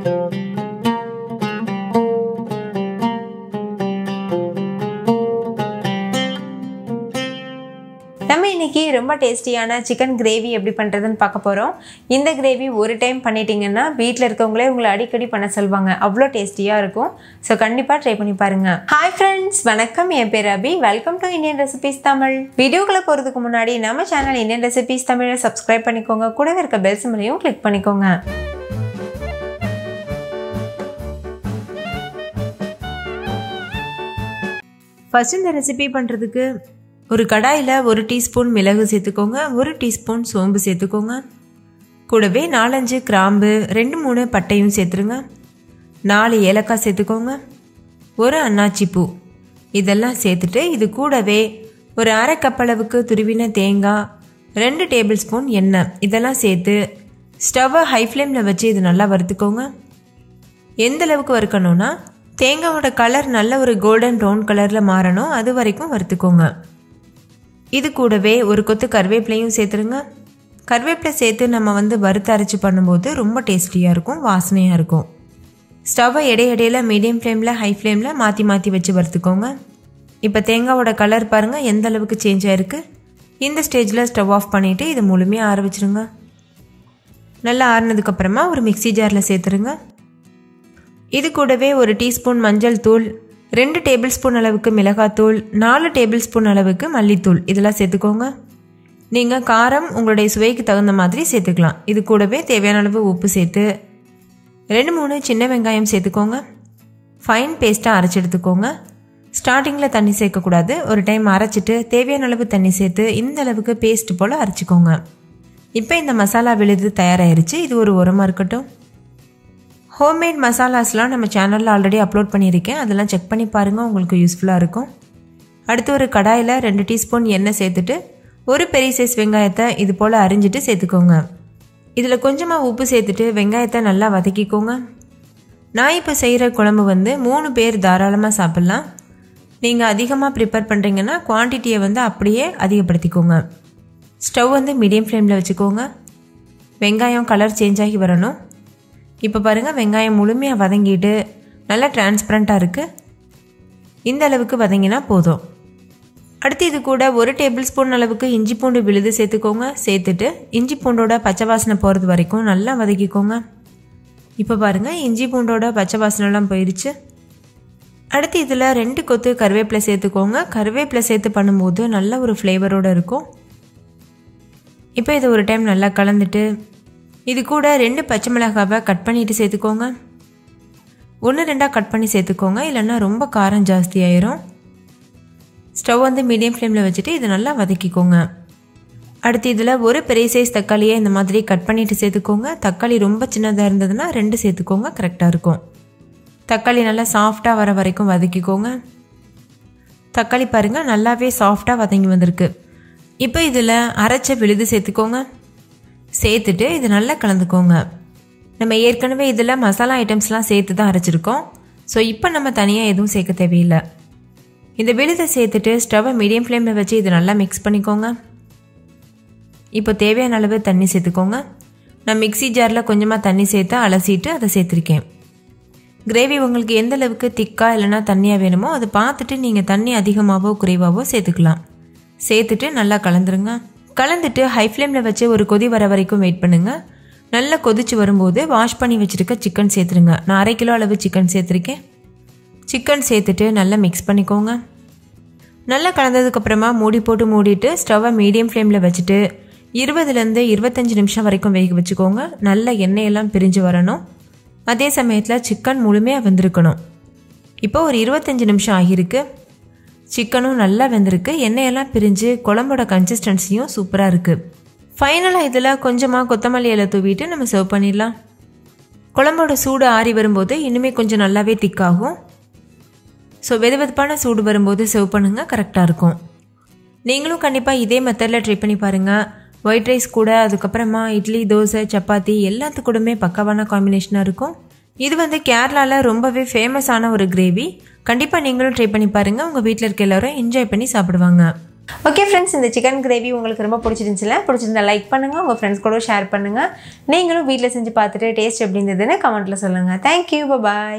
நம்ம இன்னைக்கு ரொம்ப டேஸ்டியான சிக்கன் கிரேவி எப்படி பண்ணுறதுன்னு பார்க்க போகிறோம். இந்த கிரேவி ஒரு டைம் பண்ணிட்டீங்கன்னா வீட்டில் இருக்கவங்களே உங்களை அடிக்கடி பண்ண சொல்லுவாங்க, அவ்வளோ டேஸ்டியாக இருக்கும். ஸோ கண்டிப்பாக ட்ரை பண்ணி பாருங்கள். ஹாய் ஃப்ரெண்ட்ஸ், வணக்கம். என் பேர் அபி. Welcome to Indian recipes Tamil. வீடியோக்குள்ளே போகிறதுக்கு முன்னாடி நம்ம சேனல் இந்தியன் ரெசிபீஸ் தமிழை சப்ஸ்கிரைப் பண்ணிக்கோங்க. கூடவே இருக்க பெல் சிம்பலையும் கிளிக் பண்ணிக்கோங்க. ஃபர்ஸ்ட் இந்த ரெசிபி பண்ணுறதுக்கு ஒரு கடாயில் 1 டீஸ்பூன் மிளகு சேர்த்துக்கோங்க, 1 டீஸ்பூன் சோம்பு சேர்த்துக்கோங்க, கூடவே 4-5 கிராம்பு, 2-3 பட்டையும் சேர்த்துருங்க, 4 ஏலக்காய் சேர்த்துக்கோங்க, 1 அன்னாச்சி பூ. இதெல்லாம் சேர்த்துட்டு இது கூடவே ஒரு 1/2 கப் அளவுக்கு துருவின தேங்காய், 2 டேபிள் ஸ்பூன் எண்ணெய் இதெல்லாம் சேர்த்து ஸ்டவ்வை ஹை ஃப்ளேமில் வச்சு இது நல்லா வறுத்துக்கோங்க. எந்த அளவுக்கு வறுக்கணும்னா தேங்காயோட கலர் நல்ல ஒரு கோல்டன் ப்ரௌன் கலரில் மாறணும், அது வரைக்கும் வறுத்துக்கோங்க. இது கூடவே ஒரு கொத்து கருவேப்பிலையும் சேர்த்துருங்க. கருவேப்பிலை சேர்த்து நம்ம வறுத்து அரைச்சி பண்ணும்போது ரொம்ப டேஸ்டியாக இருக்கும், வாசனையாக இருக்கும். ஸ்டவ்வை இடையிடையில் மீடியம் ஃப்ளேமில் ஹை ஃப்ளேமில் மாற்றி மாற்றி வச்சு வறுத்துக்கோங்க. இப்போ தேங்காயோட கலர் பாருங்கள் எந்த அளவுக்கு சேஞ்ச் ஆகிருக்கு. இந்த ஸ்டேஜில் ஸ்டவ் ஆஃப் பண்ணிவிட்டு இது முழுமையாக ஆற வச்சுருங்க. நல்லா ஆறினதுக்கப்புறமா ஒரு மிக்சி ஜாரில் சேர்த்துருங்க. இது கூடவே 1 டீஸ்பூன் மஞ்சள் தூள், 2 டேபிள் ஸ்பூன் அளவுக்கு மிளகாத்தூள், 4 டேபிள் ஸ்பூன் அளவுக்கு மல்லித்தூள் இதெல்லாம் சேர்த்துக்கோங்க. நீங்கள் காரம் உங்களுடைய சுவைக்கு தகுந்த மாதிரி சேர்த்துக்கலாம். இது கூடவே தேவையான அளவு உப்பு சேர்த்து 2-3 சின்ன வெங்காயம் சேர்த்துக்கோங்க. ஃபைன் பேஸ்ட்டாக அரைச்சி எடுத்துக்கோங்க. ஸ்டார்டிங்கில் தண்ணி சேர்க்கக்கூடாது. ஒரு டைம் அரைச்சிட்டு தேவையான அளவு தண்ணி சேர்த்து இந்த அளவுக்கு பேஸ்ட் போல் அரைச்சிக்கோங்க. இப்போ இந்த மசாலா விழுது தயாராகிருச்சு. இது ஒரு உரமாக இருக்கட்டும். ஹோம்மேட் மசாலாஸ்லாம் நம்ம சேனலில் ஆல்ரெடி அப்லோட் பண்ணியிருக்கேன், அதெல்லாம் செக் பண்ணி பாருங்கள், உங்களுக்கு யூஸ்ஃபுல்லாக இருக்கும். அடுத்து ஒரு கடாயில் 2 டீஸ்பூன் எண்ணெய் சேர்த்துட்டு ஒரு பெரிய சைஸ் வெங்காயத்தை இது போல் அரிஞ்சிட்டு சேர்த்துக்கோங்க. இதில் கொஞ்சமாக உப்பு சேர்த்துட்டு வெங்காயத்தை நல்லா வதக்கிக்கோங்க. நான் இப்போ செய்கிற குழம்பு 3 பேர் தாராளமாக சாப்பிட்லாம். நீங்கள் அதிகமாக ப்ரிப்பேர் பண்ணுறீங்கன்னா குவான்டிட்டியை அப்படியே அதிகப்படுத்திக்கோங்க. ஸ்டவ் மீடியம் ஃப்ளேமில் வச்சுக்கோங்க. வெங்காயம் கலர் சேஞ்ச் ஆகி வரணும். இப்போ பாருங்கள் வெங்காயம் முழுமையாக வதங்கிட்டு நல்லா டிரான்ஸ்பரண்ட்டாக இருக்குது. இந்த அளவுக்கு வதங்கினா போதும். அடுத்து இது கூட 1 டேபிள் ஸ்பூன் அளவுக்கு இஞ்சி பூண்டு விழுது சேர்த்துக்கோங்க. சேர்த்துட்டு இஞ்சி பூண்டோட பச்சை வாசனை போகிறது வரைக்கும் நல்லா வதக்கிக்கோங்க. இப்போ பாருங்கள் இஞ்சி பூண்டோட பச்சை வாசனைலாம் போயிடுச்சு. அடுத்து இதில் 2 கொத்து கருவேப்பிலை சேர்த்துக்கோங்க. கருவேப்பிலை சேர்த்து பண்ணும்போது நல்ல ஒரு ஃப்ளேவரோடு இருக்கும். இப்போ இதை ஒரு டைம் நல்லா கலந்துட்டு இது கூட 2 பச்சை மிளகாவை கட் பண்ணிவிட்டு சேர்த்துக்கோங்க. 1-2 கட் பண்ணி சேர்த்துக்கோங்க, இல்லைன்னா ரொம்ப காரம் ஜாஸ்தி ஆயிரும். ஸ்டவ் மீடியம் ஃப்ளேமில் வச்சுட்டு இதை நல்லா வதக்கிக்கோங்க. அடுத்து இதில் ஒரு பெரிய சைஸ் தக்காளியை இந்த மாதிரி கட் பண்ணிவிட்டு சேர்த்துக்கோங்க. தக்காளி ரொம்ப சின்னதாக இருந்ததுன்னா 2 சேர்த்துக்கோங்க, கரெக்டாக இருக்கும். தக்காளி நல்லா சாஃப்டாக வர வரைக்கும் வதக்கிக்கோங்க. தக்காளி பாருங்கள் நல்லாவே சாஃப்டாக வதங்கி வந்திருக்கு. இப்போ இதில் அரைச்ச விழுது சேர்த்துக்கோங்க. சேர்த்துட்டு இது நல்லா கலந்துக்கோங்க. நம்ம ஏற்கனவே இதில் மசாலா ஐட்டம்ஸ்லாம் சேர்த்து தான் அரைச்சிருக்கோம். ஸோ இப்போ நம்ம தனியாக எதுவும் சேர்க்க தேவையில்லை. இந்த விழுதை சேர்த்துட்டு ஸ்டவ்வை மீடியம் ஃப்ளேமில் வச்சு இது நல்லா மிக்ஸ் பண்ணிக்கோங்க. இப்போ தேவையான அளவு தண்ணி சேர்த்துக்கோங்க. நான் மிக்சி ஜாரில் கொஞ்சமாக தண்ணி சேர்த்து அலசிட்டு அதை சேர்த்துருக்கேன். கிரேவி உங்களுக்கு எந்த அளவுக்கு திக்காக இல்லைனா தண்ணியாக வேணுமோ அதை பார்த்துட்டு நீங்கள் தண்ணி அதிகமாகவோ குறைவாகவோ சேர்த்துக்கலாம். சேர்த்துட்டு நல்லா கலந்துருங்க. கலந்துட்டு ஹை ஃப்ளேமில் வச்சு ஒரு கொதி வர வரைக்கும் வெயிட் பண்ணுங்கள். நல்லா கொதிச்சு வரும்போது வாஷ் பண்ணி வச்சுருக்க சிக்கன் சேர்த்துருங்க. நான் 1/2 கிலோ அளவு சிக்கன் சேர்த்துருக்கேன். சிக்கன் சேர்த்துட்டு நல்லா மிக்ஸ் பண்ணிக்கோங்க. நல்லா கலந்ததுக்கப்புறமா மூடி போட்டு மூடிட்டு ஸ்டவ்வை மீடியம் ஃப்ளேமில் வச்சுட்டு 20-25 நிமிஷம் வரைக்கும் வேக வச்சுக்கோங்க. நல்ல எண்ணெயெல்லாம் பிரிஞ்சு வரணும். அதே சமயத்தில் சிக்கன் முழுமையாக வெந்திருக்கணும். இப்போ ஒரு 25 நிமிஷம் ஆகியிருக்கு. சிக்கனும் நல்லா வெந்திருக்கு. எண்ணெயெல்லாம் பிரிஞ்சு குழம்போட கன்சிஸ்டன்சியும் சூப்பராக இருக்குது. ஃபைனலாக இதில் கொஞ்சமாக கொத்தமல்லி இலை தூவிட்டு நம்ம சர்வ் பண்ணிடலாம். குழம்போட சூடு ஆறி வரும்போது இன்னுமே கொஞ்சம் நல்லாவே திக்காகும். ஸோ வெதுவெதுப்பான சூடு வரும்போது சர்வ் பண்ணுங்கள், கரெக்டாக இருக்கும். நீங்களும் கண்டிப்பாக இதே மெத்தடில் ட்ரை பண்ணி பாருங்கள். ஒயிட் ரைஸ் கூட, அதுக்கப்புறமா இட்லி, தோசை, சப்பாத்தி எல்லாத்துக்கூடமே பக்காவான காம்பினேஷனாக இருக்கும். இது கேரளாவில் ரொம்பவே ஃபேமஸான ஒரு கிரேவி. கண்டிப்பாக நீங்களும் ட்ரை பண்ணி பாருங்கள். உங்கள் வீட்டில் இருக்க எல்லோரும் என்ஜாய் பண்ணி சாப்பிடுவாங்க. ஓகே ஃப்ரெண்ட்ஸ், இந்த சிக்கன் கிரேவி உங்களுக்கு ரொம்ப பிடிச்சிருந்துச்சுல? பிடிச்சிருந்தா லைக் பண்ணுங்கள், உங்கள் ஃப்ரெண்ட்ஸ் கூட ஷேர் பண்ணுங்கள். நீங்களும் வீட்டில் செஞ்சு பார்த்துட்டு டேஸ்ட் எப்படி இருந்ததுன்னு கமெண்ட்டில் சொல்லுங்கள். தேங்க்யூ, பாய்.